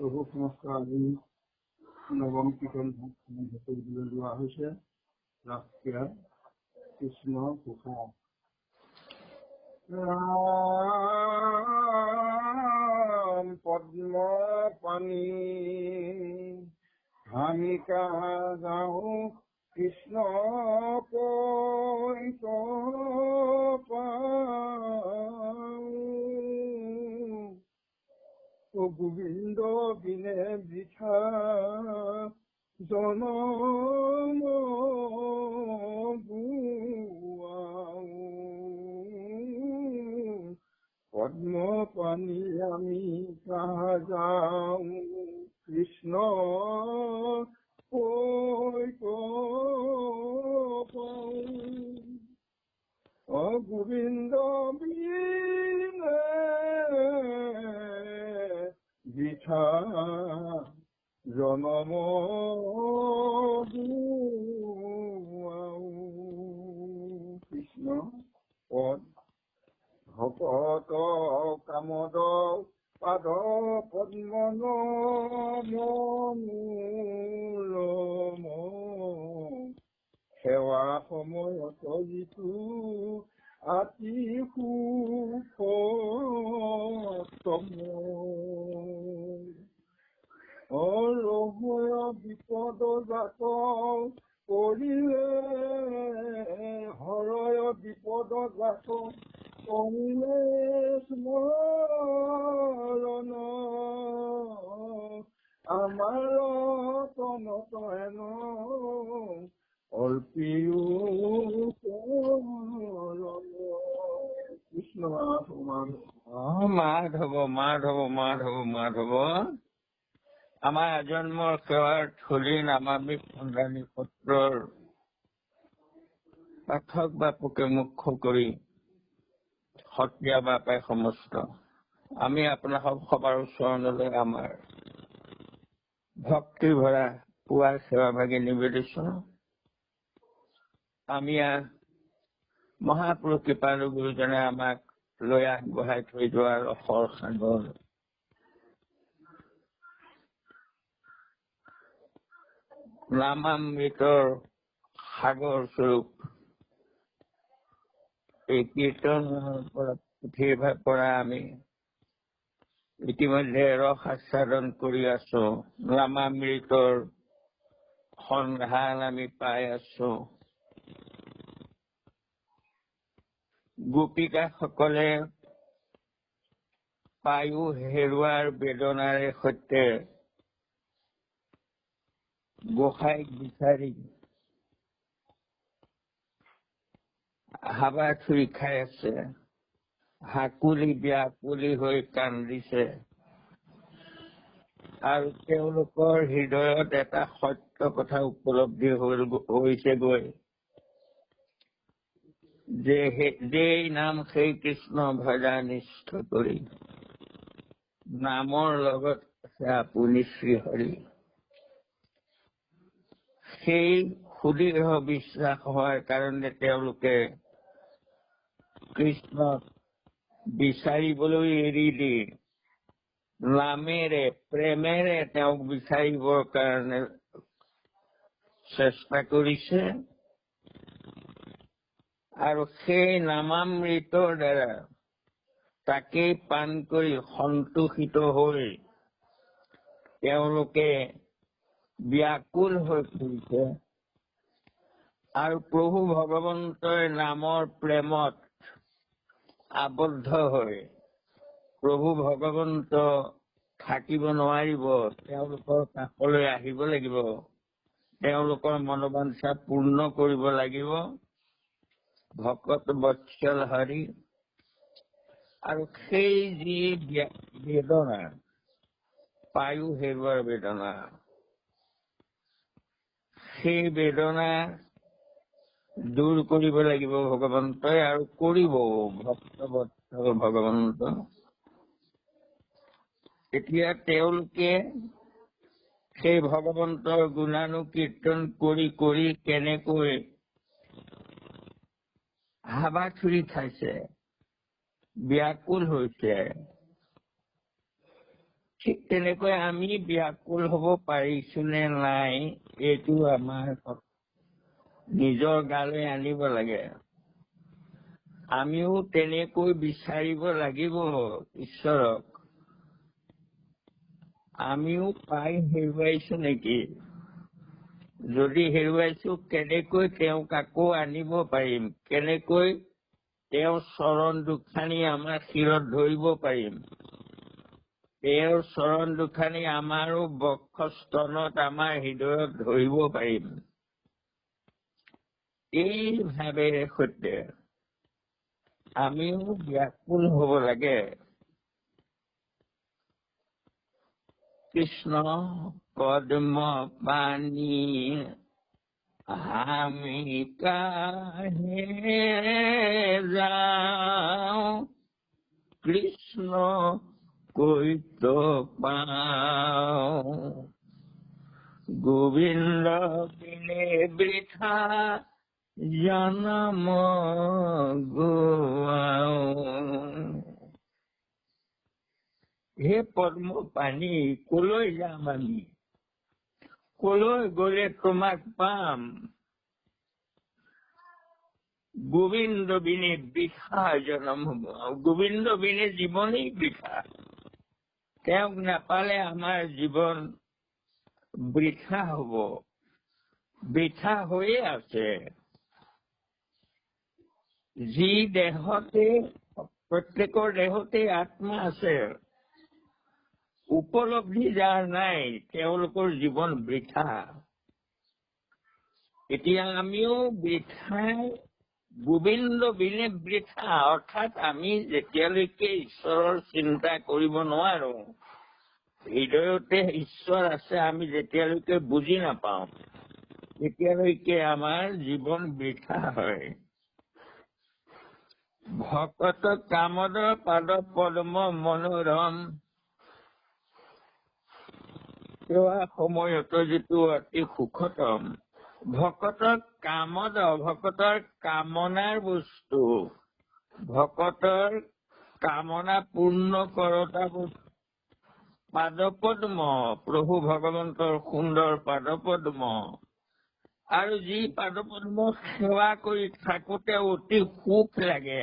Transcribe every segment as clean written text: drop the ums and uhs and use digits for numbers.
প্ৰভু সমস্ত আজি নৱম কীৰ্তন লোৱা হৈছে ৰাষ্ট্ৰীয় কৃষ্ণ ঘোষা। ৰাম পদ্ম পানী ধামিকা যাওঁ কৃষ্ণ গোবিন্দ বিনে বৃথা জনম পদ্ম পানী আমি কাহা যাওঁ কৃষ্ণ গোবিন্দ বিনে বৃথা জনম কৃষ্ণ পদ ভকত কামদ পাদ পদ্মন সেৱা সময়ত যিটো আতি অৰহয় বিপদ জাত কৰিলে হৰয় বিপদ জাত কৰিলে স্মৰণ আমাৰ তনত হেন অল্পিও কৃষ্ণ মাধৱ মাধৱ মাধৱ মাধৱ আমাৰ আজন্মৰ সেৱাৰ থলী নামামি সন্ধানী পত্ৰৰ পাঠক বাপুকে মুখ্য কৰি সত্ৰীয়া বাপাই সমস্ত আমি আপোনাৰ সবাৰ ওচৰণলৈ আমাৰ ভক্তি ভৰা পুৱাৰ সেৱা ভাগি নিবেদিছো। আমি মহাপুৰুষ কৃপালু গুৰুজনে আমাক লৈ আগবঢ়াই থৈ যোৱা ৰসৰ সাগৰ নামামৃতৰ সাগৰ স্বৰূপ এই কীৰ্তনৰ পৰা পুথিৰ পৰা আমি ইতিমধ্যে ৰস আস্বাদন কৰি আছো। নামামৃতৰ সন্ধান আমি পাই আছো। গোপিকাসকলে পায়ু হেৰুৱাৰ বেদনাৰে সৈতে গোসাঁইক বিচাৰি হাবাথুৰি খাই আছে, হাকুলি ব্যাকুলি হৈ কান্দিছে আৰু তেওঁলোকৰ হৃদয়ত এটা সত্য কথা উপলব্ধি হৈছেগৈ যে যেই নাম সেই কৃষ্ণ ভজা নিষ্ঠ কৰি নামৰ লগত আছে আপুনি শ্ৰীহৰি। সেই সুদৃঢ় বিশ্বাস হোৱাৰ কাৰণে তেওঁলোকে কৃষ্ণক বিচাৰিবলৈ এৰি দি নামেৰে প্ৰেমেৰে তেওঁক বিচাৰিবৰ কাৰণে চেষ্টা কৰিছে আৰু সেই নামামৃতৰ দ্বাৰা তাকেই পান কৰি সন্তোষিত হৈ তেওঁলোকে ব্যাকুল হৈ পৰিছে আৰু প্ৰভু ভগৱন্তই নামৰ প্ৰেমত আবদ্ধ হৈ প্ৰভু ভগৱন্ত থাকিব নোৱাৰিব, তেওঁলোকৰ কাষলৈ আহিব লাগিব, তেওঁলোকৰ মনোবাঞ্ছা পূৰ্ণ কৰিব লাগিব। ভকত বৎসল হৰি আৰু সেই যি বেদনা পায়ু হেৰুৱাৰ বেদনা, সেই বেদনা দূৰ কৰিব লাগিব ভগৱন্তই আৰু কৰিব ভক্ত বৎসল ভগৱন্ত। এতিয়া তেওঁলোকে সেই ভগৱন্তৰ গুণানুকীৰ্তন কৰি কৰি কেনেকৈ হাবাথুৰি খাইছে, ব্যাকুল হৈছে, ঠিক তেনেকৈ আমি ব্যাকুল হ'ব পাৰিছো নে নাই এইটো আমাৰ নিজৰ গালৈ আনিব লাগে। আমিও তেনেকৈ বিচাৰিব লাগিব ঈশ্বৰক। আমিও পাই হেৰুৱাইছো নেকি? যদি হেৰুৱাইছো, কেনেকৈ তেওঁক আকৌ আনিব পাৰিম? কেনেকৈ তেওঁৰ চৰণ দুখানি আমাৰ শিৰত ধৰিব পাৰিম? তেওঁৰ চৰণ দুখানি আমাৰো বক্ষস্থলত, আমাৰ হৃদয়ত ধৰিব পাৰিম? এই ভাৱেৰে সৈতে আমিও ব্যাকুল হ'ব লাগে। কৃষ্ণ পদ্ম পানী আমি কাহে যাওঁ, কৃষ্ণ কৈত পাওঁ, গোবিন্দ বিনে বৃথা জনম গোৱাওঁ। হে পদ্ম পানী, কলৈ যাম আমি? কলৈ গলে তোমাক পাম? গোবিন্দ বিনে বৃথা জনম গোৱাওঁ। গোবিন্দ বিনে জীৱনেই বৃথা। তেওঁক নাপালে আমাৰ জীৱন বৃথা হব, বৃথা হৈয়ে আছে। যি দেহতে, প্ৰত্যেকৰ দেহতে আত্মা আছে, উপলব্ধি যাৰ নাই, তেওঁলোকৰ জীৱন বৃথা। এতিয়া আমিও বৃথাই, গোবিন্দ বিনে বৃথা, অৰ্থাৎ আমি যেতিয়ালৈকে ঈশ্বৰৰ চিন্তা কৰিব নোৱাৰো, হৃদয়তে ঈশ্বৰ আছে আমি যেতিয়ালৈকে বুজি নাপাওঁ, তেতিয়ালৈকে আমাৰ জীৱন বৃথা হয়। ভকত কামদ পাদ পদ্ম মনোৰম, সেৱা সময়ত যিটো অতি সুখতম। ভকতৰ কামদ, ভকতৰ কামনাৰ বস্তু, ভকতৰ কামনা পূৰ্ণ কৰোতা বস্তু পাদপদ্ম, প্ৰভু ভগৱন্তৰ সুন্দৰ পাদপদ্ম। আৰু যি পাদপদ্ম সেৱা কৰি থাকোতে অতি সুখ লাগে,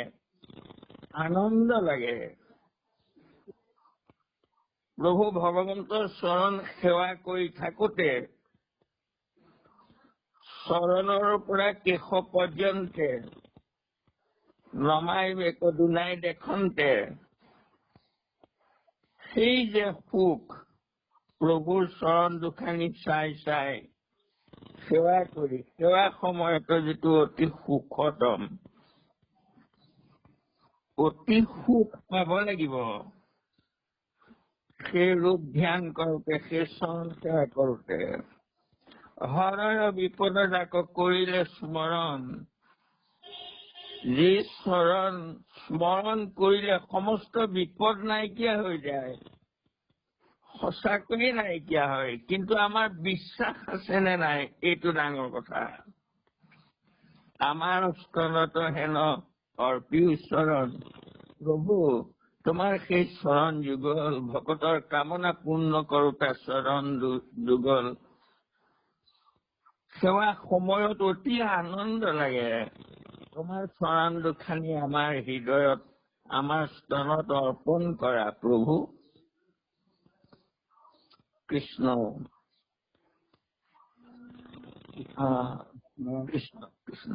আনন্দ লাগে। প্ৰভু ভগৱন্তৰ চৰণ সেৱা কৰি থাকোতে চৰণৰ পৰা কেশ পৰ্যন্তে নমাই বেক দুনাই দেখন্তে, সেই যে সুখ, প্ৰভুৰ চৰণ দুখানি চাই চাই সেৱা কৰি, সেৱা সময়ত যিটো অতি সুখতম, অতি সুখ পাব লাগিব। সেই ৰূপ ধ্যান কৰোতে, সেই চৰণ সেৱা কৰোতে, হৰৰ বিপদ যাক কৰিলে স্মৰণ, যি চৰণ স্মৰণ কৰিলে সমস্ত বিপদ নাইকিয়া হৈ যায়, সঁচাকৈয়ে নাইকিয়া হয়। কিন্তু আমাৰ বিশ্বাস আছে নে নাই, এইটো ডাঙৰ কথা। আমাৰ স্তনত হেন অৰ্পিও চৰণ, প্ৰভু তোমাৰ সেই চৰণ যুগল, ভকতৰ কামনা পূৰ্ণ কৰোতা চৰণ যুগল, সেৱা সময়ত অতি আনন্দ লাগে। তোমাৰ চৰণ দুখানি আমাৰ হৃদয়ত, আমাৰ স্তনত অৰ্পণ কৰা প্ৰভু। কৃষ্ণ কৃষ্ণ কৃষ্ণ।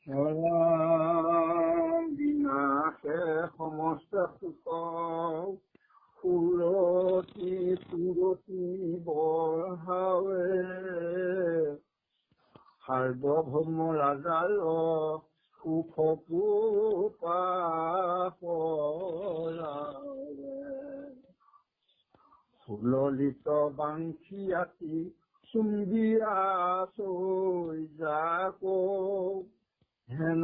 সেৱা বিনাশে সমস্ত সুখ, সুৰতি সুৰতি বঢ়াৱে, সাৰ্বভৌম ৰাজাৰ সুখকো পাহৰাৱে, সুললিত বাঞ্চি আতি চুম্বিয়া চৈ যাকো, হেন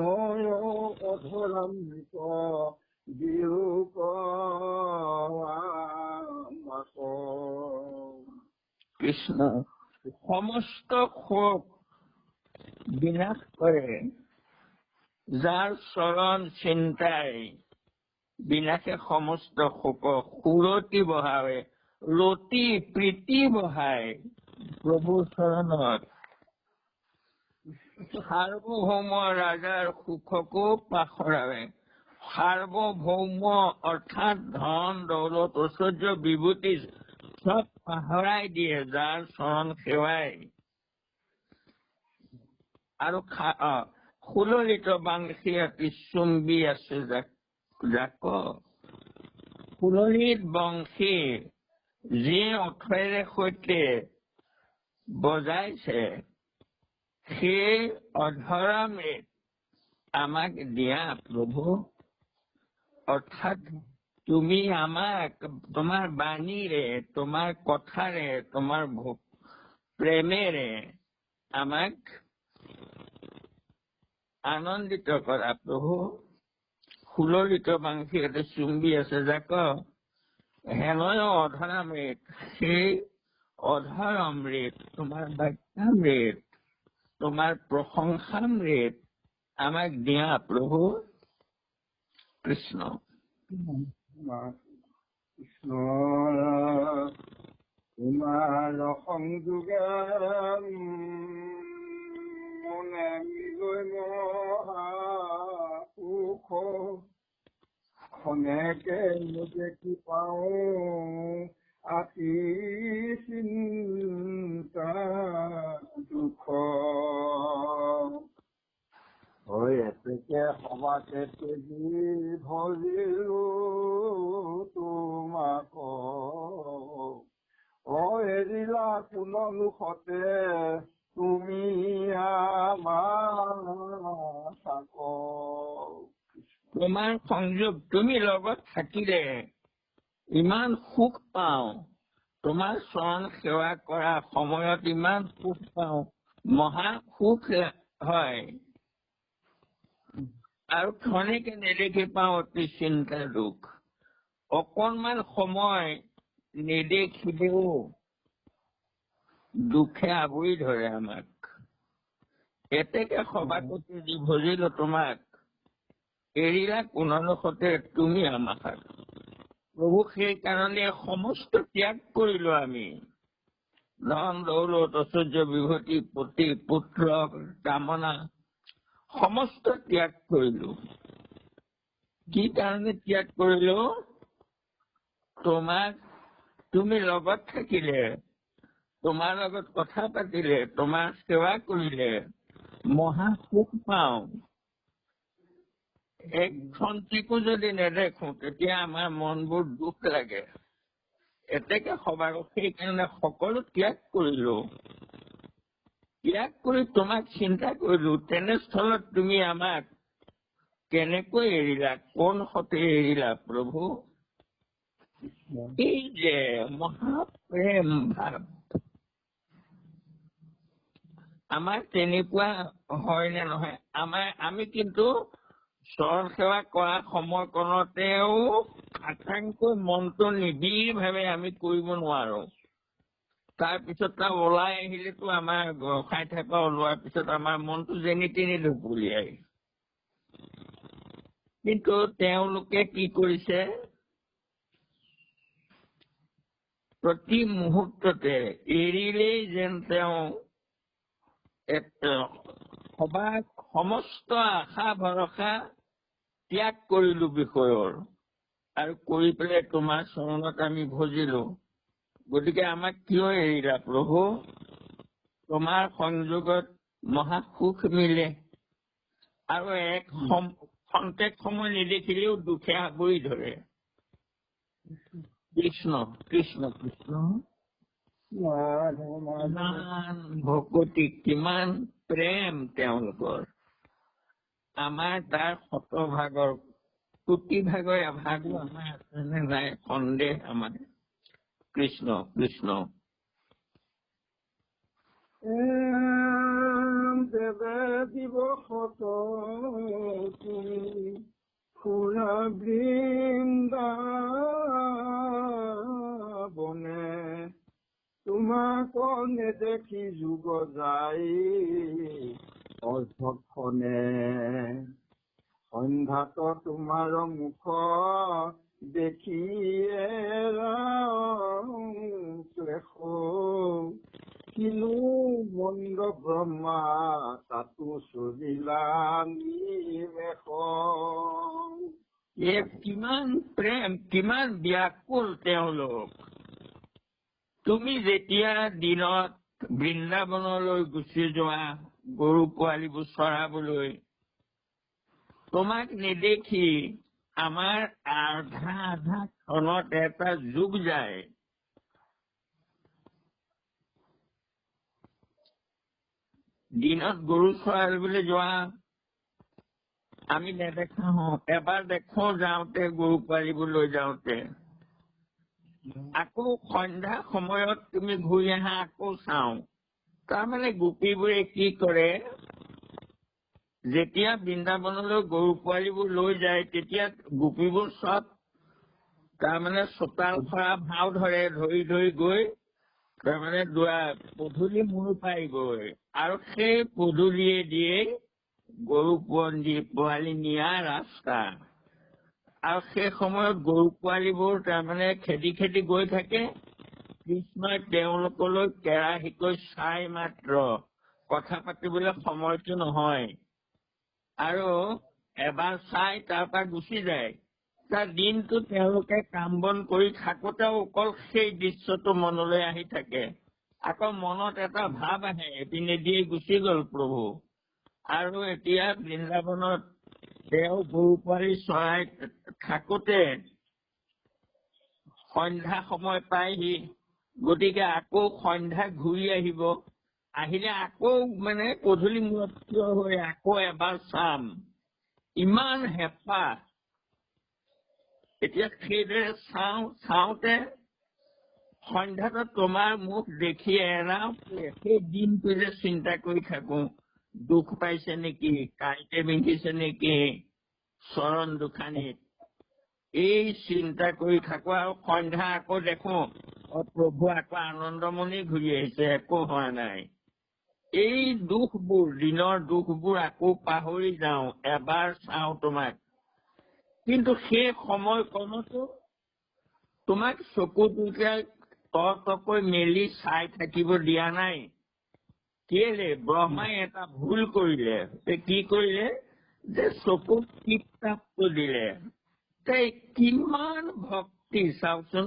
অধৰামৃত বিৰূপ কৃষ্ণ সমস্ত শোক বিনাশ কৰে, যাৰ চৰণ চিন্তাই বিনাশে সমস্ত শোক সুৰতি বহাৱে ৰতি প্ৰীতি বহায় প্ৰভুৰ চৰণত সাৰ্বভৌম ৰাজাৰ সুখকো পাখৰাৱে সাৰ্বভৌম অৰ্থাৎ ধন দৌলত ঐশ্বৰ্য বিভূতি সব পাহৰাই দিয়ে যাৰ চৰণ সেৱাই আৰু সুললিত বাংশী অতি চুম্বি আছে যাক সুললিত বংশী যি ওঠৰেৰে সৈতে বজাইছে সেই অধৰামৃত আমাক দিয়া প্ৰভু অৰ্থাৎ তুমি আমাক তোমাৰ বাণীৰে তোমাৰ কথাৰে তোমাৰ প্ৰেমেৰে আমাক আনন্দিত কৰা প্ৰভু সুললিত বাংশী এটা চুম্বি আছে যাক হেনয় অধৰামৃত সেই অধৰ অমৃত তোমাৰ বাক্যামৃত তোমাৰ প্ৰশংসামৃত আমাক দিয়া প্ৰভু কৃষ্ণ কৃষ্ণ তোমাৰ সংযোগে মনে মিলৈ সুখ খনেকে দেখি পাওঁ আতি চিন্তা দুখ হৈ এতেকে সবাকে তেজি ভজিলো তোমাক এৰিলা কোনলোখতে তুমি আমাৰ তোমাৰ সংযোগ তুমি লগত থাকিলে ইমান সুখ পাওঁ তোমাৰ চৰণ সেৱা কৰা সময়ত ইমান সুখ পাওঁ মহা সুখ হয় আৰু ক্ষণিকে নেদেখি পাওঁ অতি চিন্তা দুখ অকণমান সময় নেদেখিলেও দুখে আগুৰি ধৰে আমাক এতেকে সবাকতে যি ভজিলো তোমাক এৰিলা কোনলোখতে তুমি আমাক প্ৰভু সেইকাৰণে সমস্ত ত্যাগ কৰিলো আমি ধন দৌলত ঐশ্বৰ্য বিভূতি পতি পুত্ৰ কামনা সমস্ত ত্যাগ কৰিলো কি কাৰণে ত্যাগ কৰিলো তোমাক তুমি লগত থাকিলে তোমাৰ লগত কথা পাতিলে তোমাৰ সেৱা কৰিলে মহা সুখ পাওঁ এক ক্ষন্তিকো যদি নেদেখো তেতিয়া আমাৰ মনবোৰ দুখ লাগে এতেকে সবাক সেইকাৰণে সকলো ত্যাগ কৰিলো ত্যাগ কৰি তোমাক চিন্তা কৰিলো তেনেস্থলত তুমি আমাক কেনেকৈ এৰিলা কোন হতে এৰিলা প্ৰভু এই যে মহাপ্ৰেম ভাৱ আমাৰ তেনেকুৱা হয় নে নহয় আমি কিন্তু চৰণ সেৱা কৰা সময়কণতেও আকাংকৈ মনটো নিবিড়ভাৱে আমি কৰিব নোৱাৰো তাৰপিছত ওলাই আহিলেতো আমাৰ খাই থকা ওলোৱাৰ পিছত আমাৰ মনটো যেনি তেনি ঢুকুলিয়াই কিন্তু তেওঁলোকে কি কৰিছে প্ৰতি মুহূৰ্ততে এৰিলেই যেন তেওঁ সমস্ত আশা ভৰসা ত্যাগ কৰিলো বিষয়ৰ আৰু কৰি পেলাই তোমাৰ চৰণত আমি ভজিলো গতিকে আমাক কিয় এৰিলা প্ৰভু তোমাৰ সংযোগত মহা সুখ মিলে আৰু এক খন্তেক সময় নেদেখিলেও দুখে আগুৰি ধৰে কৃষ্ণ কৃষ্ণ কৃষ্ণ কিমান ভকতি কিমান প্ৰেম তেওঁলোকৰ আমাৰ তাৰ শতভাগৰ কোটি ভাগৰ এভাগো আমাৰ আছে নে নাই সন্দেহ আমাৰ কৃষ্ণ কৃষ্ণ দেৱে দিৱসত তুমি ফুৰা বৃন্দাবনে তোমাক নেদেখি যুগ যাই অৰ্থনে সন্ধ্যাত তোমাৰ মুখ দেখিয়ে ক্লেশ কিনো মন্দ ব্ৰহ্মা তাতো চলিলা নিমেষ। কিমান প্ৰেম, কিমান ব্যাকুল তেওঁলোক। তুমি যেতিয়া দিনত বৃন্দাবনলৈ গুচি যোৱা গৰু পোৱালিবোৰ চৰাবলৈ, তোমাক নেদেখি আমাৰ আধা আধা ক্ষণত এটা যুগ যায়। দিনত গৰু চৰাবলৈ যোৱা আমি নেদেখা হওঁ, এবাৰ দেখো যাওঁতে গৰু পোৱালিবোৰ লৈ যাওঁতে, আকৌ সন্ধ্যা সময়ত তুমি ঘূৰি আহা, আকৌ চাওঁ। তাৰমানে গোপীবোৰে কি কৰে, যেতিয়া বৃন্দাবনলৈ গৰু পোৱালিবোৰ লৈ যায় তেতিয়া গোপীবোৰ চব তাৰমানে চোতাল সৰা ভাও ধৰে, ধৰি ধৰি গৈ তাৰমানে পদূলি মূৰ পাই গৈ, আৰু সেই পদূলিয়ে দিয়ে গৰু পোৱালি নিয়া ৰাস্তা। আৰু সেই সময়ত গৰু পোৱালিবোৰ তাৰমানে খেদি খেদি গৈ থাকে। কৃষ্ণই তেওঁলোকলৈ কেৰাহীকৈ চাই মাত্ৰ, কথা পাতিবলৈ সময়টো নহয়। আৰু এবাৰ চাই তাৰ পৰা গুচি যায়। তাৰ দিনটো তেওঁলোকে কাম বন কৰি থাকোতেও অকল সেই দৃশ্যটো মনলৈ আহি থাকে। আকৌ মনত এটা ভাৱ আহে, এপিনে দিয়ে গুচি গল প্ৰভু। আৰু এতিয়া বৃন্দাবনত তেওঁ গৰু পোৱালি চৰাই থাকোতে সন্ধ্যা সময় পায়হি। গতিকে আকৌ সন্ধ্যা ঘূৰি আহিব, আহিলে আকৌ মানে পদূলি মূৰত থিয় হৈ আকৌ এবাৰ চাম, ইমান হেঁপাহ। এতিয়া সেইদৰে চাওঁতে সন্ধ্যাটো তোমাৰ মুখ দেখি এৰাও, সেই দিনটো যে চিন্তা কৰি থাকো, দুখ পাইছে নেকি, কাঁইটে বিন্ধিছে নেকি চৰণ দুখানিত, এই চিন্তা কৰি থাকো। আৰু সন্ধ্যা আকৌ দেখো, প্ৰভু আকৌ আনন্দমণি ঘূৰি আহিছে, একো হোৱা নাই। এই দুখবোৰ, দিনৰ দুখবোৰ আকৌ পাহৰি যাওঁ, এবাৰ চাওঁ তোমাক। কিন্তু সেই সময়কণতো তোমাক চকু দুটা তকৈ মেলি চাই থাকিব দিয়া নাই। কেলে? ব্ৰহ্মাই এটা ভুল কৰিলে। কি কৰিলে? যে চকুত টিপ-টাপটো দিলে। কিমান ভক্তি চাওকচোন,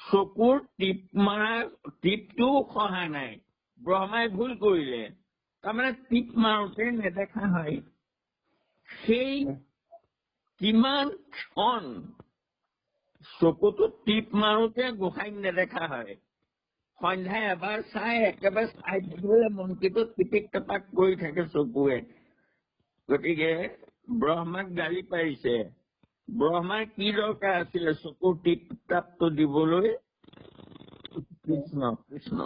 চকুৰ টিপটোও সহা নাই, ব্ৰহ্মাই ভুল কৰিলে। তাৰমানে টিপ মাৰোতে নেদেখা হয়। সেই কিমান ক্ষণ চকুটো টিপ মাৰোতে গোসাঁইক নেদেখা হয়। সন্ধ্যাই এবাৰ চাই একেবাৰে চাই থাকিবলৈ মনটো টিপিক টাপাক কৰি থাকে চকুৱে। গতিকে ব্ৰহ্মাক গালি পাৰিছে। ব্ৰহ্মাৰ কি দৰকাৰ আছিলে চকুৰ টিপ টাপটো দিবলৈ? কৃষ্ণ কৃষ্ণ।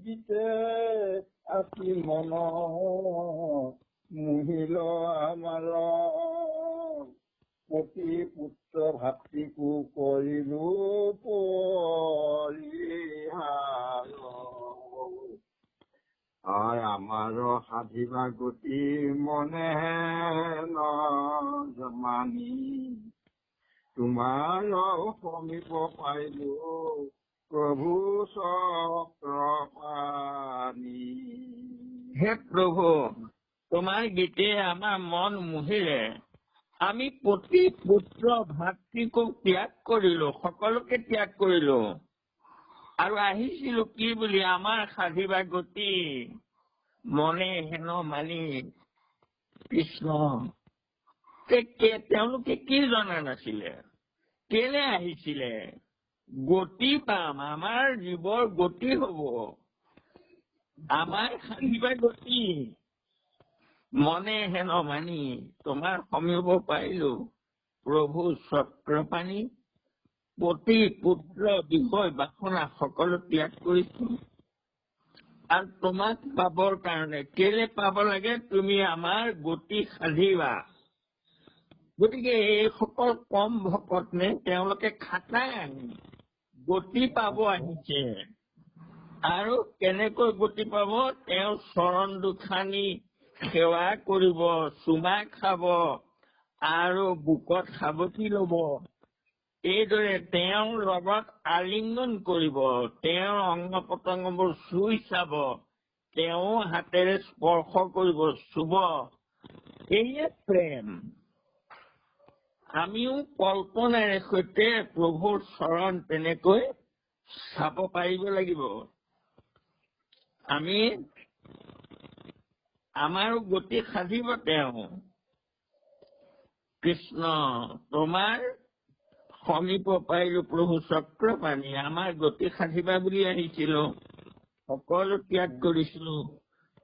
গীতে আতি মন মুহিল আমাৰ পতি পুত্ৰ ভাতৃকো কৰিলো পৰিহাৰ। আমাৰ সাধিবা গতি মনে ন জমানি, তোমাৰ সমীপ পাইলো প্ৰভু চক্ৰপাণি। হে প্ৰভু, তোমাৰ গীতে আমাৰ মন মুহিলে। আমি পতি পুত্ৰ ভাতৃকো ত্যাগ কৰিলো, সকলোকে ত্যাগ কৰিলো। আৰু আহিছিলো কি বুলি? আমাৰ সাধিবা গতি মনে হেন মানি। কৃষ্ণ, তেওঁলোকে কি জনা নাছিলে? কেলে আহিছিলে? গতি পাম, আমাৰ জীৱৰ গতি হব, আমাৰ সাধিবা গতি মনে হেন মানি তোমাৰ সমীপ পাইলো প্ৰভু চক্ৰপাণি। পতি পুত্ৰ বিষয় বাসনা সকলো ত্যাগ কৰিছো, আৰু তোমাক পাবৰ কাৰণে। কেলে পাব লাগে? তুমি আমাৰ গতি সাধিবা। গতিকে এইসকল কম ভকত নে, তেওঁলোকে খাটাং গতি পাব আহিছে। আৰু কেনেকৈ গতি পাব? তেওঁৰ চৰণ দুখানি সেৱা কৰিব, চুমা খাব আৰু বুকত সাৱটি ল'ব। এইদৰে তেওঁৰ লগত আলিংগন কৰিব, তেওঁৰ অংগ পতংগবোৰ চুই চাব, তেওঁ হাতেৰে স্পৰ্শ কৰিব, চুব। এয়ে প্ৰেম। আমিও কল্পনাৰে সৈতে প্ৰভুৰ চৰণ তেনেকৈ চাব পাৰিব লাগিব। আমি আমাৰো গতি সাধিব তেওঁ। কৃষ্ণ, তোমাৰ সমীপ পাৰিলো প্ৰভু চক্ৰপাণি। আমাৰ গতি সাধিবা বুলি আহিছিলো, সকলো ত্যাগ কৰিছিলো।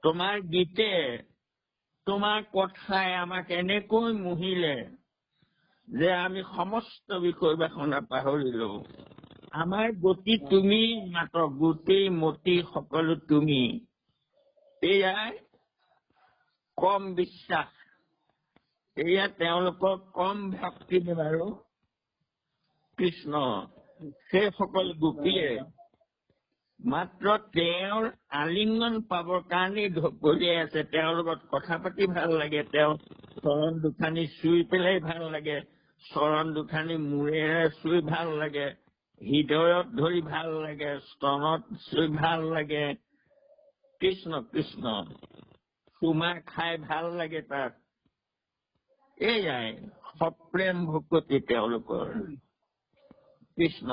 তোমাৰ গীতে, তোমাৰ কথাই আমাক এনেকৈ মুহিলে যে আমি সমস্ত বিষয় বাসনা পাহৰিলো। আমাৰ গতি তুমি, মাত্ৰ গোটেই মতি সকলো তুমি। এয়াই কম বিশ্বাস, এয়া তেওঁলোকৰ কম ভক্তি আৰু কৃষ্ণ। সেইসকল গোপীয়ে মাত্ৰ তেওঁৰ আলিংগন পাবৰ কাৰণেই ধপলিয়াই আছে। তেওঁৰ লগত কথা পাতি ভাল লাগে, তেওঁ চৰণ দুখানি চুই পেলাই ভাল লাগে, চৰণ দুখানি মূৰেৰে চুই ভাল লাগে, হৃদয়ত ধৰি ভাল লাগে, স্তনত চুই ভাল লাগে। কৃষ্ণ কৃষ্ণ, চুমা খাই ভাল লাগে তাত। এয়াই সপ্ৰেম ভকতি তেওঁলোকৰ। কৃষ্ণ।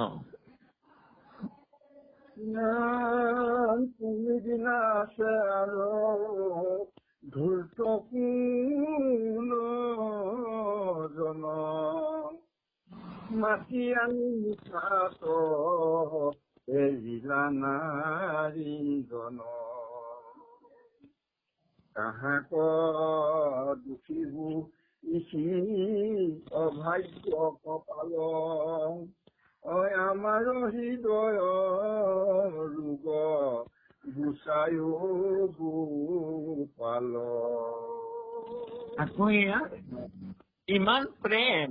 তুমি বিনা আছে আৰু ধূৰ্ত কোন জন, মাতি আনি নিশাত এৰিলা নাৰীজন। কাহাক দুখিবো ইচি অভাগ্য কপাল, আমাৰ হৃদয় ৰোগ গুচায়ো গোপাল। আকৌ এয়া ইমান প্ৰেম,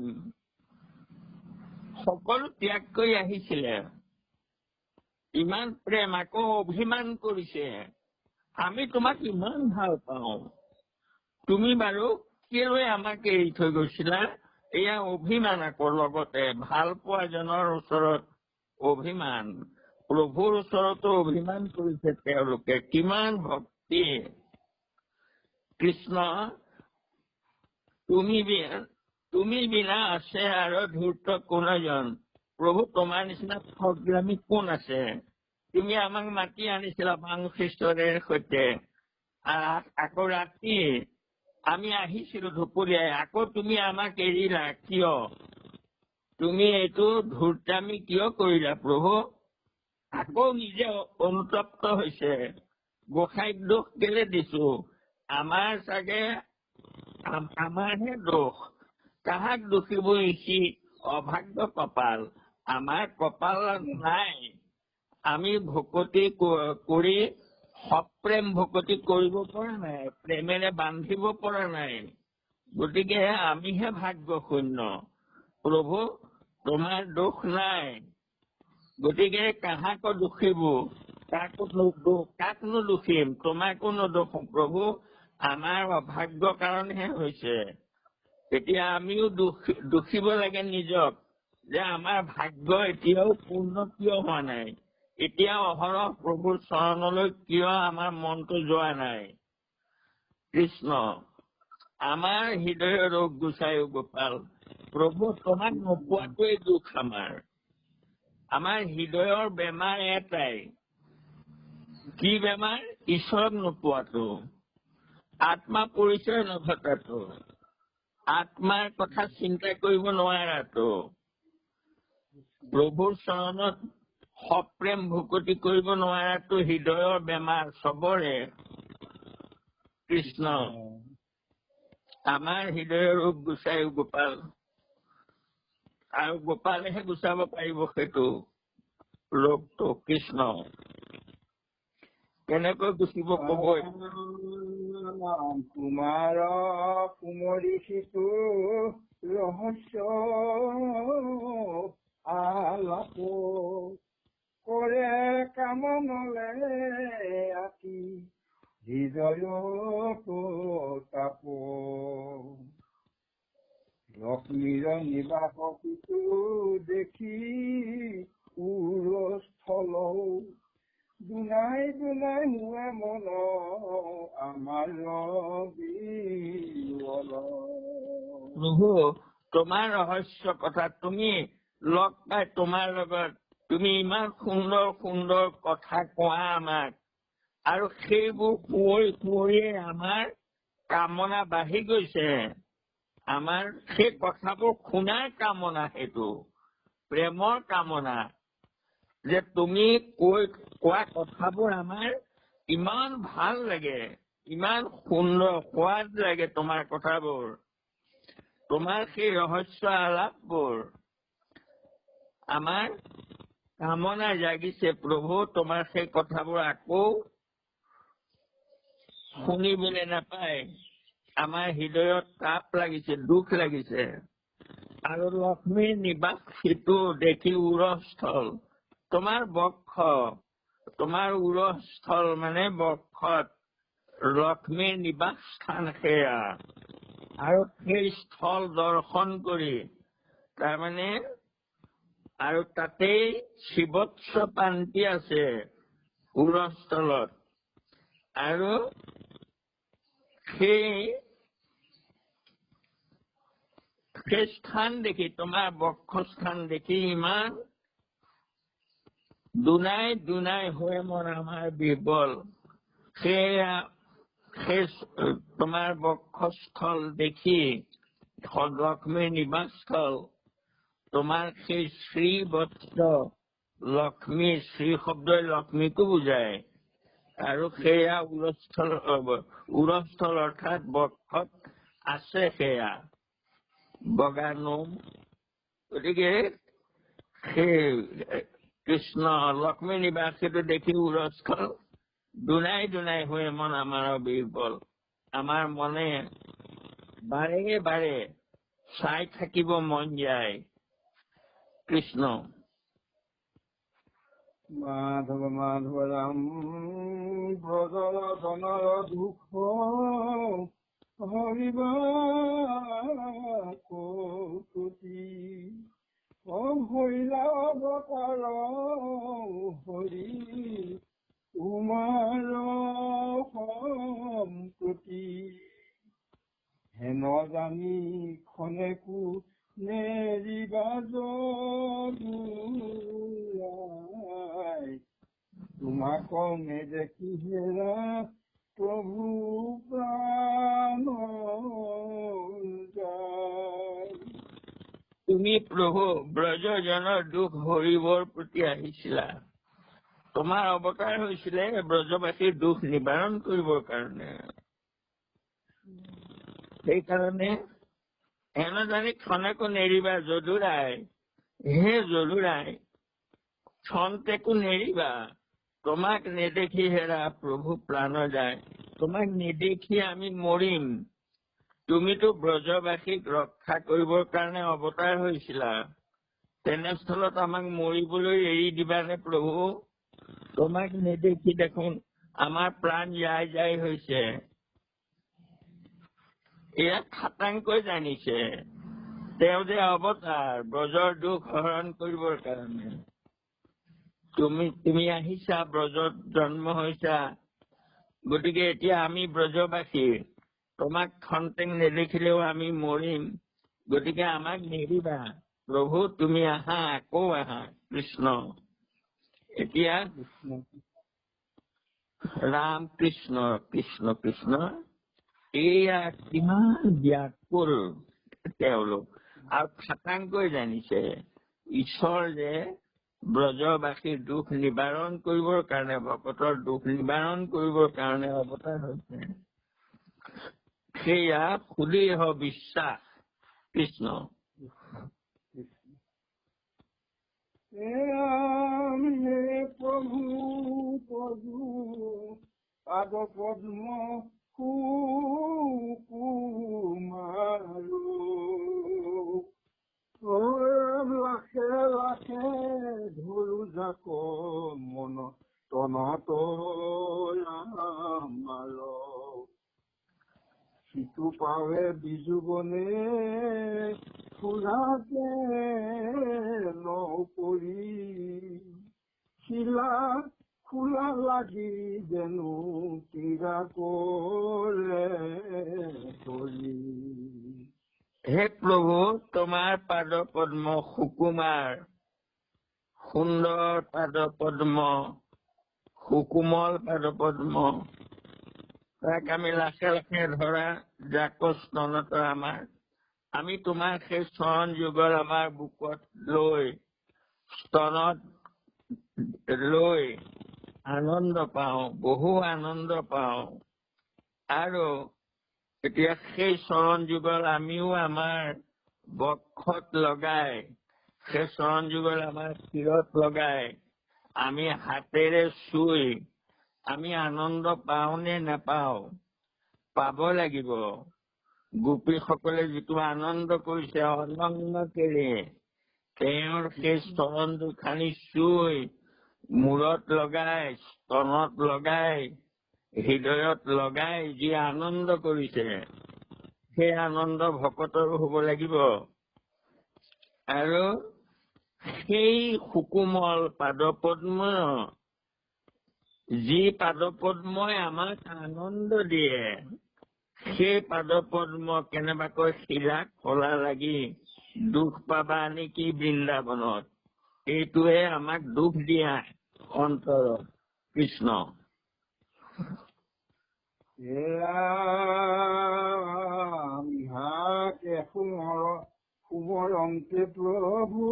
সকলো ত্যাগ কৰি আহিছিলে, ইমান প্ৰেম, আকৌ অভিমান কৰিছে। আমি তোমাক ইমান ভাল পাওঁ, তুমি বাৰু কেলৈ আমাক এৰি থৈ গৈছিলা? এয়া অভিমান। আকৌ লগতে ভাল পোৱাজনৰ ওচৰত অভিমান, প্ৰভুৰ ওচৰতো অভিমান কৰিছে তেওঁলোকে। কিমান ভক্তি। কৃষ্ণ, তুমি বিনা আছে আৰু ধূৰ্ত কোনজন। প্ৰভু, তোমাৰ নিচিনা ঠগলামী কোন আছে? তুমি আমাক মাতি আনিছিলা বাংশিষ্টৰে সৈতে, আকৌ ৰাতি আমি আহিছিলো ধুপুৰীয়াই, আকৌ তুমি আমাক এৰিলা কিয়? তুমি এইটো ধূৰ্তামি কিয় কৰিলা প্ৰভু? আকৌ নিজে অনুতপ্ত হৈছে, গোসাঁইক দোষ কেলে দিছো? আমাৰ চাগে আমাৰহে দোষ। কাহাক দুখিব ইচি অভাগ্য কপাল। আমাৰ কপাল নাই, আমি ভকতি কৰি সপ্ৰেম ভকতি কৰিব পৰা নাই, প্ৰেমেৰে বান্ধিব পৰা নাই। গতিকে আমিহে ভাগ্য শূন্য। প্ৰভু, তোমাৰ দোষ নাই, গতিকে কাহাকো দুখিব, কাকনো দুখিম? তোমাকো নদোষো প্ৰভু, আমাৰ অভাগ্য কাৰণেহে হৈছে। এতিয়া আমিও দুখিব লাগে নিজক, যে আমাৰ ভাগ্য এতিয়াও পূৰ্ণ কিয় হোৱা নাই, এতিয়াও অহৰহ প্ৰভুৰ চৰণলৈ কিয় আমাৰ মনটো যোৱা নাই। কৃষ্ণ, আমাৰ হৃদয়ৰ ৰোগ গুচাই গোপাল। প্ৰভু, তোমাক নোপোৱাটোৱেই দুখ আমাৰ। আমাৰ হৃদয়ৰ বেমাৰ এটাই। কি বেমাৰ? ঈশ্বৰক নোপোৱাটো, আত্মা পৰিচয় নঘটাটো, আত্মাৰ কথা চিন্তা কৰিব নোৱাৰাটো, প্ৰভুৰ চৰণত সপ্ৰেম ভকতি কৰিব নোৱাৰাটো হৃদয়ৰ বেমাৰ চবৰে। কৃষ্ণ, আমাৰ হৃদয়ৰ ৰোগ গুচাই গোপাল, আৰু গোপালেহে গুচাব পাৰিব সেইটো ৰোগটো। কৃষ্ণ, কেনেকৈ গুচিব কবই। তোমাৰ কুমৰী শিশু ৰহস্য আলাপ, কৰে কামনলে আতি হৃদয়তো তাপ লক্ষ্মীৰ নিবাস পিতু দেখি উৰস্থল দুনাই দুনাই হুৱে মন আমাৰ বিৰল। প্ৰভু, তোমাৰ ৰহস্য কথা তুমি লগ পাই তোমাৰ লগত তুমি ইমান সুন্দৰ সুন্দৰ কথা কোৱা আমাক, আৰু সেইবোৰ কুঁৱৰী কুঁৱৰীয়ে আমাৰ কামনা বাঢ়ি গৈছে। আমাৰ সেই কথাবোৰ শুনাৰ কামনা, সেইটো প্ৰেমৰ কামনা, যে তুমি কোৱা কথাবোৰ আমাৰ ইমান ভাল লাগে, ইমান সুন্দৰ সোৱাদ লাগে তোমাৰ কথাবোৰ, তোমাৰ সেই ৰহস্য আলাপবোৰ আমাৰ কামনা জাগিছে। প্ৰভু, তোমাৰ সেই কথাবোৰ আকৌ শুনিবলৈ নাপায় আমাৰ হৃদয়ত তাপ লাগিছে, দুখ লাগিছে। আৰু লক্ষ্মীৰ নিবাস সিটো দেখি উৰস্থল, তোমাৰ বক্ষ, তোমাৰ উৰস্থল মানে বক্ষত লক্ষ্মীৰ নিবাস স্থান সেয়া। আৰু সেই স্থল দৰ্শন কৰি তাৰমানে আৰু তাতেই শিৱৎস পান্তি আছে উৰস্থলত, আৰু সেই স্থান দেখি, তোমাৰ বক্ষস্থান দেখি ইমান দুনাই দুনাই হৈ মন আমাৰ বিবল। সেই তোমাৰ বক্ষস্থল দেখি, লক্ষ্মীৰ নিবাসস্থল, তোমাৰ সেই শ্ৰীবৎস লক্ষ্মী, শ্ৰী শব্দই লক্ষ্মীকো বুজায়, আৰু সেয়া উৰস্থল অৰ্থাৎ বক্ষত আছে সেয়া বগা নোম। গতিকে সেই কৃষ্ণ লক্ষ্মী নিবাস সেইটো দেখি উৰস্থল দুনাই দুনাই হৈ মন আমাৰ বিবল। আমাৰ মনে বাৰে বাৰে চাই থাকিব মন যায় কৃষ্ণ। মাধৱ মাধৱ ৰাম ব্ৰজৰ ধনৰ দুখ হৰিব কৌতুকি হৰিলা অৱতাৰ হৰি উমাৰ সম্প্ৰতি হেন জানি খনেকো নেৰিবা যদুৰাই তোমাক নেদেখি হেৰা প্ৰভু প্ৰাণ যায়। তুমি প্ৰভু ব্ৰজজনৰ দুখ হৰিবৰ প্ৰতি আহিছিলা, তোমাৰ অৱতাৰ হৈছিলে ব্ৰজবাসীৰ দুখ নিবাৰণ কৰিবৰ কাৰণে। সেইকাৰণে হেন জানি ক্ষণেকো নেৰিবা যদুৰাই, হে যদুৰাই ক্ষণতেকো নেৰিবা, তোমাক নেদেখি হেৰা প্ৰভু প্ৰাণ যায়। তোমাক নেদেখি আমি মৰিম, তুমিতো ব্ৰজবাসীক ৰক্ষা কৰিবৰ কাৰণে অৱতাৰ হৈছিলা, তেনেস্থলত আমাক মৰিবলৈ এৰি দিবানে প্ৰভু? তোমাক নেদেখি দেখোন আমাৰ প্ৰাণ যায় যায় হৈছে। এয়া খাটাংকৈ জানিছে তেওঁ যে অৱতাৰ ব্ৰজৰ দুখ হৰণ কৰিবৰ কাৰণে। তুমি আহিছা, ব্ৰজত জন্ম হৈছা, গতিকে এতিয়া আমি ব্ৰজবাসী, তোমাক খন্তেক নেদেখিলেও আমি মৰিম, গতিকে আমাক নেৰিবা প্ৰভু, তুমি আহা, আকৌ আহা কৃষ্ণ। এতিয়া ৰাম কৃষ্ণ কৃষ্ণ কৃষ্ণ, এয়া কিমান ব্যাকুল তেওঁলোক, আৰু খাটাংকৈ জানিছে ঈশ্বৰ যে ব্ৰজবাসীৰ দুখ নিবাৰণ কৰিবৰ কাৰণে, ভকতৰ দুখ নিবাৰণ কৰিবৰ কাৰণে অৱতাৰ হৈছে। সেয়া সুদৃঢ় বিশ্বাস কৃষ্ণ। প্ৰভু পদু পাদ পদ্ম কুমাৰো লাখে লাখে ধৰু যাক মন তনত আমাৰ সিটো পাৱে বিজুবনে ফুৰাকে নপৰি শিলা খোলা লাগি যেনো কিৰা কৰে কৰি। হে প্ৰভু, তোমাৰ পাদ পদ্ম সুকুমাৰ, সুন্দৰ পাদ পদ্ম, সুকুমল পাদ পদ্ম, তাক আমি লাখে লাখে ধৰা জাক স্তনত আমাৰ। আমি তোমাৰ সেই চৰণ যুগল আমাৰ বুকত লৈ স্তনত লৈ আনন্দ পাওঁ, বহু আনন্দ পাওঁ। আৰু এতিয়া সেই চৰণ যুগল আমিও আমাৰ বক্ষত লগাই, সেই চৰণ যুগল আমাৰ শিৰত লগাই, আমি হাতেৰে চুই আমি আনন্দ পাওঁ নে নাপাওঁ? পাব লাগিব। গোপীসকলে যিটো আনন্দ কৰিছে অনন্যকেৰে, তেওঁৰ সেই চৰণ দুখানি চুই মূৰত লগাই, স্তনত লগাই, হৃদয়ত লগাই যি আনন্দ কৰিছে, সেই আনন্দ ভকতৰো হ'ব লাগিব। আৰু সেই সুকুমল পাদপদ্ম, যি পাদপদ্মই আমাক আনন্দ দিয়ে, সেই পাদপদ্ম কেনেবাকৈ শিলাক কলা লাগি দুখ পাবা নেকি বৃন্দাবনত? এইটোৱে আমাক দুখ দিয়া অন্তৰত কৃষ্ণ। ইহাকে সুমৰন্তে প্ৰভু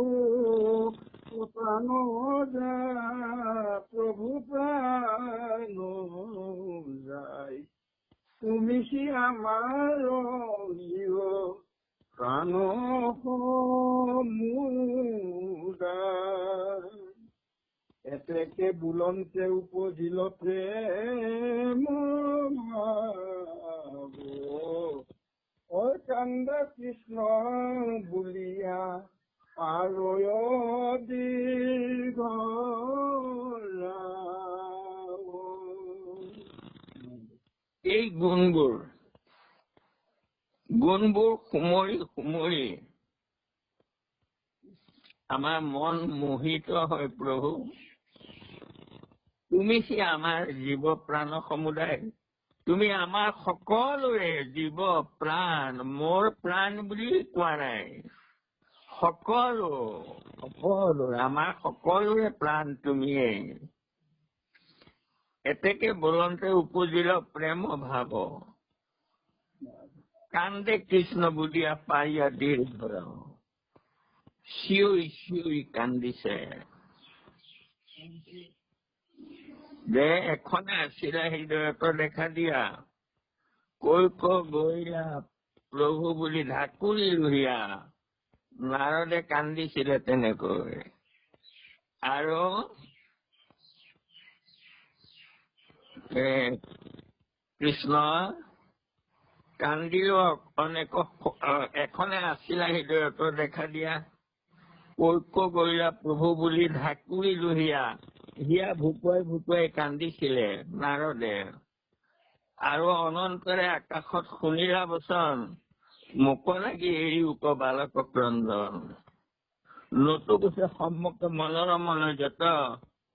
প্ৰাণ প্ৰভু প্ৰাণ যায়, তুমি কি আমাৰ জীৱ প্ৰাণ এতেকে বুলন্তে উপজিল প্ৰেম ঐ কান্দ কৃষ্ণ বুলিয়া আৰয় দীৰ্ঘ এই গুণবোৰ সুমৰি সুমৰি আমাৰ মন মোহিত হয়। প্ৰভু, তুমি কি আমাৰ জীৱ প্ৰাণ সমুদায়, তুমি আমাৰ সকলোৰে জীৱ প্ৰাণ, মোৰ প্ৰাণ বুলি কোৱা নাই, সকলো আমাৰ সকলোৰে প্ৰাণ তুমিয়ে। এতেকে বলন্তে উপজিল প্ৰেম ভাৱ, কান্দে কৃষ্ণ বুলিয়া পাইয়া দীৰ্ঘ, চিঞৰি চিঞৰি কান্দিছে। যে এখনে আছিলা হৃদয়ত দেখা দিয়া, কৈ গৈলা প্ৰভু বুলি ঢাকুৰি ৰুহিয়া। নাৰদে কান্দিছিলে তেনেকৈ। আৰু কৃষ্ণ কান্দিলো এখনে আছিলা হৃদয়ত দেখা দিয়া, ঐক্য কৰিলা প্ৰভু বুলি ঢাকুৰি লুহিয়া। হিয়া ভুকুৱাই ভুকুৱাই কান্দিছিলে নাৰদে। আৰু অনন্তৰে আকাশত শুনিলা বচন, মোক লাগি এৰি উক বালক ক্ৰন্দন। নতু কৈছে সম্মুখে মনোৰমলৈ যত,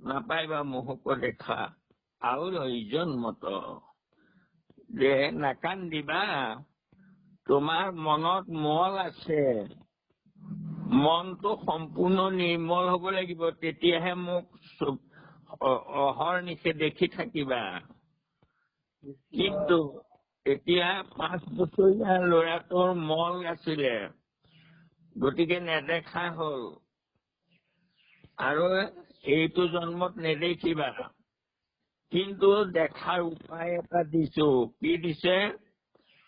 নাপাইবা মোহক দেখা আৰু ইজন মত। যে নাকান্দিবা, তোমাৰ মনত মল আছে, মনটো সম্পূৰ্ণ নিৰ্মল হব লাগিব, তেতিয়াহে মোক অহৰ্নিশে দেখি থাকিবা। কিন্তু এতিয়া 5 বছৰীয়া ল'ৰাটোৰ মল আছিলে, গতিকে নেদেখা হল। আৰু এইটো জন্মত নেদেখিবা, কিন্তু দেখাৰ উপায় এটা দিছো। কি দিছে?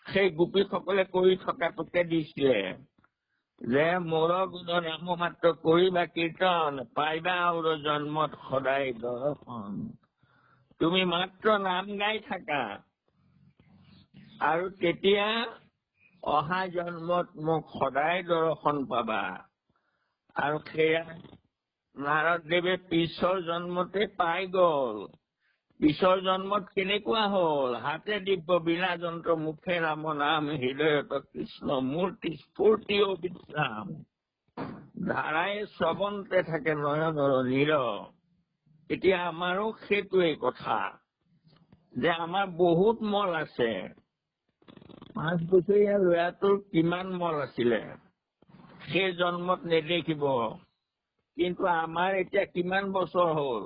সেই গোপীসকলে কৰি থকাটোকে দিছিলে, যে মোৰ গুণ নাম মাত্ৰ কৰিবা কীৰ্তন, পাইবা আৰু জন্মত সদায় দৰ্শন। তুমি মাত্ৰ নাম গাই থাকা, আৰু তেতিয়া অহা জন্মত মোক সদায় দৰ্শন পাবা। আৰু সেয়া নাৰদদেৱে পিছৰ জন্মতে পাই গল। পিছৰ জন্মত কেনেকুৱা হল? হাতে দিব্য বিনা যন্ত্ৰ, মুখে ৰাম নাম, হৃদয়ত কৃষ্ণ মূৰ্তি স্ফূৰ্তি ও বিশ্ৰাম, ধাৰাই শ্ৰৱন্তে থাকে নয়নৰ নীৰ। এতিয়া আমাৰো সেইটোৱেই কথা যে আমাৰ বহুত মল আছে। 5 বছৰীয়া ল'ৰাটোৰ কিমান মল আছিলে সেই জন্মত নেদেখিব, কিন্তু আমাৰ এতিয়া কিমান বছৰ হ'ল,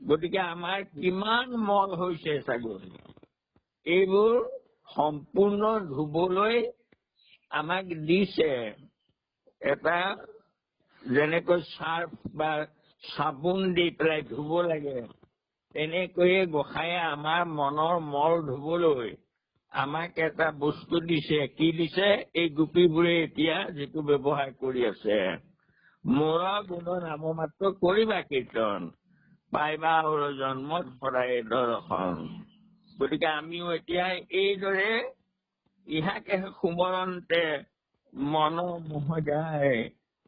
গতিকে আমাৰ কিমান মল হৈছে চাগৈ। এইবোৰ সম্পূৰ্ণ ধুবলৈ আমাক দিছে এটা, যেনেকৈ চাৰ্ফ বা চাবোন দি পেলাই ধুব লাগে, তেনেকৈয়ে গোসাঁয়ে আমাৰ মনৰ মল ধুবলৈ আমাক এটা বস্তু দিছে। কি দিছে? এই গোপীবোৰে এতিয়া যিটো ব্যৱহাৰ কৰি আছে, মোৰ গুণ নাম মাত্ৰ কৰিবা কীৰ্তন, পাইবা আৰু জন্মত সদায় দৰ্শন। গতিকে আমিও এতিয়া এইদৰে ইহাকে সুমৰন্তে মন মোহ যায়,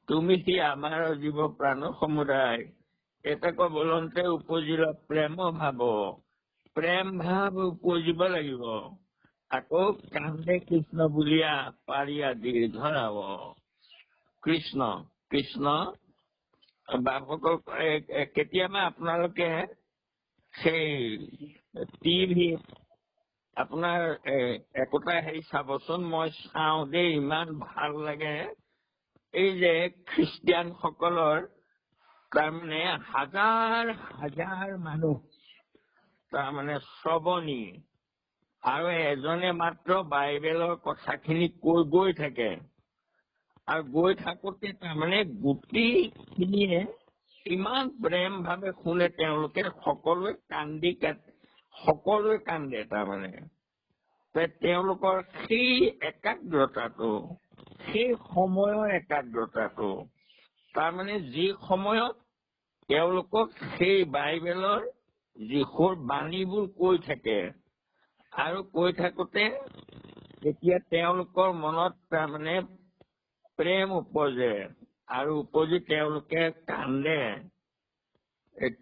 তুমি সি আমাৰ জীৱ প্ৰাণ সমুদায়। এটাকৈ বলন্তে উপজিল প্ৰেম ভাৱ, প্ৰেম ভাৱ উপজিব লাগিব। আকৌ কান্দে কৃষ্ণ বুলিয়া পাৰিয়া দীৰ্ঘৰাব। কৃষ্ণ কৃষ্ণ বাপকক কেতিয়াবা আপোনালোকে সেই টিভিত আপোনাৰ একোটা হেৰি চাবচোন, মই চাওঁ দেই, ইমান ভাল লাগে। এই যে খ্ৰীষ্টিয়ান সকলৰ তাৰমানে হাজাৰ হাজাৰ মানুহ তাৰমানে শ্ৰৱণী, আৰু এজনে মাত্ৰ বাইবেলৰ কথাখিনি কৈ গৈ থাকে, আৰু গৈ থাকোতে তাৰমানে গোটেইখিনিয়ে ইমান প্ৰেম ভাৱে শুনে, তেওঁলোকে সকলোৱে সকলোৱে কান্দে। তাৰমানে তেওঁলোকৰ সেই একাগ্ৰতাটো, সেই সময়ৰ একাগ্ৰতাটো, তাৰমানে যি সময়ত তেওঁলোকক সেই বাইবেলৰ যিবোৰ বাণীবোৰ কৈ থাকে, আৰু কৈ থাকোতে তেতিয়া তেওঁলোকৰ মনত তাৰমানে প্ৰেম উপজে, আৰু উপজি তেওঁলোকে কান্দে।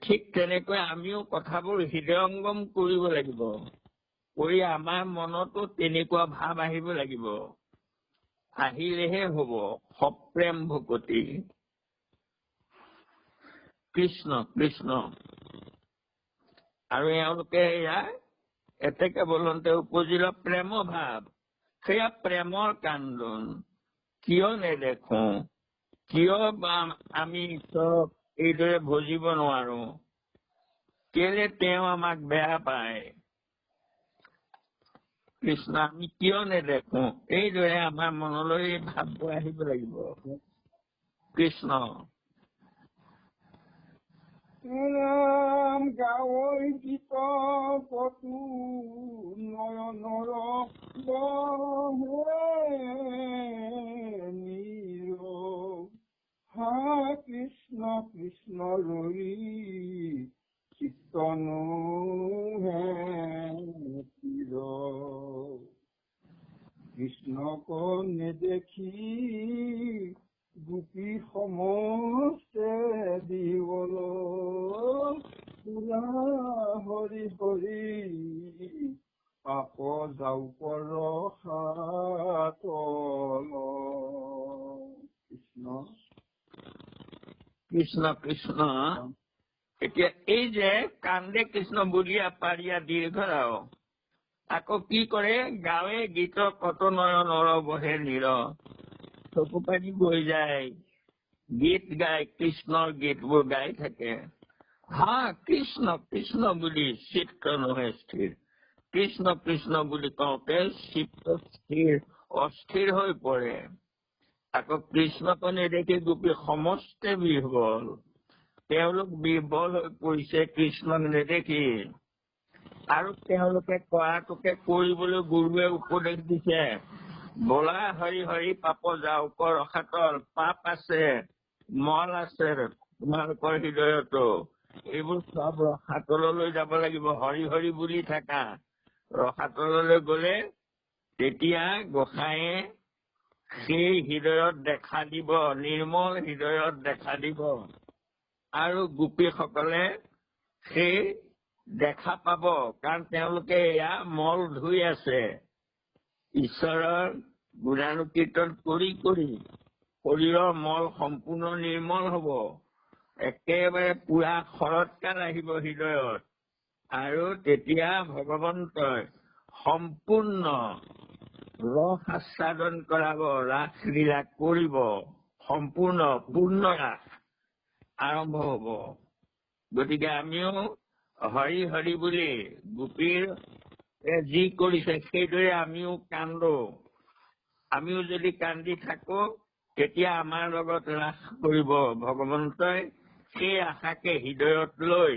ঠিক তেনেকৈ আমিও কথাবোৰ হৃদয়ংগম কৰিব লাগিব, কৰি আমাৰ মনতো তেনেকুৱা ভাৱ আহিব লাগিব। আহিলেহে হব সপ্ৰেম ভকতি। কৃষ্ণ কৃষ্ণ। আৰু এওঁলোকে এয়া এতেকে বলন্তে উপজিল প্ৰেম ভাৱ, সেয়া প্ৰেমৰ কান্দোন। কিয় নেদেখো, কিয় আমি ঈশ্বৰক এইদৰে ভজিব নোৱাৰো, কেলে তেওঁ আমাক বেয়া পায়। কৃষ্ণ আমি কিয় নেদেখো, এইদৰে আমাৰ মনলৈ এই ভাৱবোৰ আহিব লাগিব। কৃষ্ণ ৰাম গাৱৈ গীত পতু নয়নৰ বহে নীৰ, হা কৃষ্ণ কৃষ্ণ ৰৰি চিত্তনো হে চিৰ। কৃষ্ণক নেদেখি গোপী সমস্তে দিবল, হৰি হৰি পাপ যাও পৰ সাতল। কৃষ্ণ কৃষ্ণ কৃষ্ণ। এতিয়া এই যে কান্দে কৃষ্ণ বুলিয়া পাৰিয়া দীৰ্ঘৰাও, আকৌ কি কৰে? গাৱে গীত কত নয়নৰ বহে নীৰ। চকু পানী বৈ যায়, গীত গায়, কৃষ্ণৰ গীতবোৰ গাই থাকে। হা কৃষ্ণ কৃষ্ণ বুলি চিত্ত নহয় স্থিৰ। কৃষ্ণ কৃষ্ণ বুলি কওঁতে চিত্ত স্থিৰ অস্থিৰ হৈ পৰে। আকৌ কৃষ্ণক নেদেখি গোপী সমস্তে বিহ্বল, তেওঁলোক বিহ্বল হৈ পৰিছে কৃষ্ণক নেদেখি। আৰু তেওঁলোকে কৰাটোকে কৰিবলৈ গুৰুৱে উপদেশ দিছে, বলা হৰি হৰি পাপ যাওক ৰসাতল। পাপ আছে, মল আছে তোমালোকৰ হৃদয়তো, এইবোৰ চব ৰসাতললৈ যাব লাগিব। হৰি হৰি বুলি থাকা। ৰসাতললৈ গলে তেতিয়া গোসাঁয়ে সেই হৃদয়ত দেখা দিব, নিৰ্মল হৃদয়ত দেখা দিব। আৰু গোপীসকলে সেই দেখা পাব, কাৰণ তেওঁলোকে এয়া মল ধুই আছে। ঈশ্বৰৰ গুণানুকীৰ্তন কৰি কৰি শৰীৰৰ মল সম্পূৰ্ণ নিৰ্মল হ'ব। একেবাৰে পুৰা শৰৎকাল আহিব হৃদয়ত। আৰু তেতিয়া ভগৱন্তই সম্পূৰ্ণ ৰস আস্বাদন কৰাব, ৰাসলীলা কৰিব, সম্পূৰ্ণ পূৰ্ণ ৰাস আৰম্ভ হ'ব। গতিকে আমিও হৰি হৰি বুলি গোপীৰ যি কৰিছে সেইদৰে আমিও কান্দো। আমিও যদি কান্দি থাকো তেতিয়া আমাৰ লগত ৰাস কৰিব ভগৱন্তই। সেই আশাকে হৃদয়ত লৈ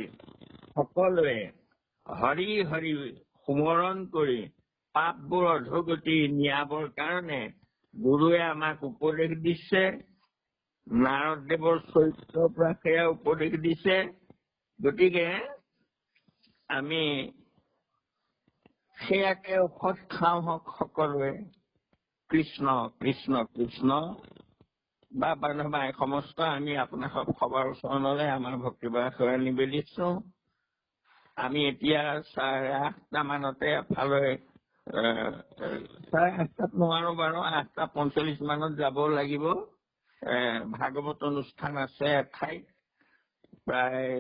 সকলোৱে হৰি হৰি সুমৰণ কৰি পাপবোৰ অধোগতি নিয়াবৰ কাৰণে গুৰুৱে আমাক উপদেশ দিছে। নাৰদদেৱৰ চৰিত্ৰৰ পৰা সেয়া উপদেশ দিছে। গতিকে আমি সেয়াকে ঔষধ খাওঁ হওক সকলোৱে। কৃষ্ণ কৃষ্ণ কৃষ্ণ। বা বান্ধৱাই সমস্ত আমি আপোনাক সবাৰ ওচৰলৈ আমাৰ ভক্তিভাৱ সেৱা নিবেদিছো। আমি এতিয়া 8:30 এফালে 8:30 নোৱাৰো বাৰু, 8:45 মানত যাব লাগিব। ভাগৱত অনুষ্ঠান আছে এঠাইত, প্ৰায়